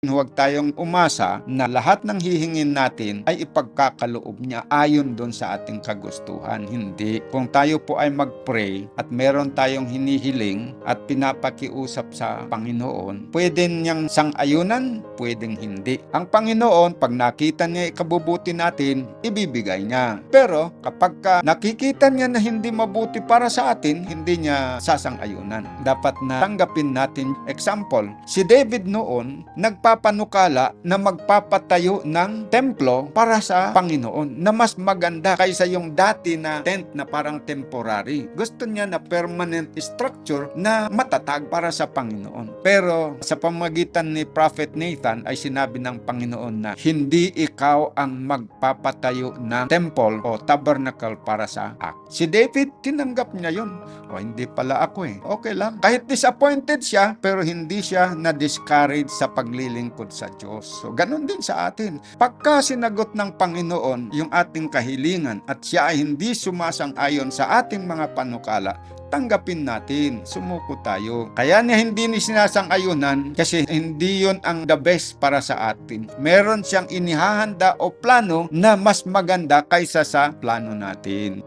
Huwag tayong umasa na lahat ng hihingin natin ay ipagkakaloob niya ayon doon sa ating kagustuhan. Hindi. Kung tayo po ay mag-pray at meron tayong hinihiling at pinapakiusap sa Panginoon, pwede niyang sang-ayunan, pwedeng hindi. Ang Panginoon, pag nakita niya ikabubuti natin, ibibigay niya. Pero kapag nakikita niya na hindi mabuti para sa atin, hindi niya sasang-ayunan. Dapat na tanggapin natin. Example, si David noon, nagpapanukala na magpapatayo ng templo para sa Panginoon na mas maganda kaysa yung dati na tent na parang temporary. Gusto niya na permanent structure na matatag para sa Panginoon. Pero sa pamagitan ni Prophet Nathan ay sinabi ng Panginoon na hindi ikaw ang magpapatayo ng temple o tabernacle para sa akin. Si David, tinanggap niya yun. O hindi pala ako eh. Okay lang. Kahit disappointed siya, pero hindi siya na-discourage sa paglilingkod sa Diyos. So, ganun din sa atin. Pagka sinagot ng Panginoon yung ating kahilingan at siya ay hindi sumasang-ayon sa ating mga panukala, tanggapin natin, sumuko tayo. Kaya niya hindi ni sinasang-ayunan kasi hindi yon ang the best para sa atin. Meron siyang inihahanda o plano na mas maganda kaysa sa plano natin.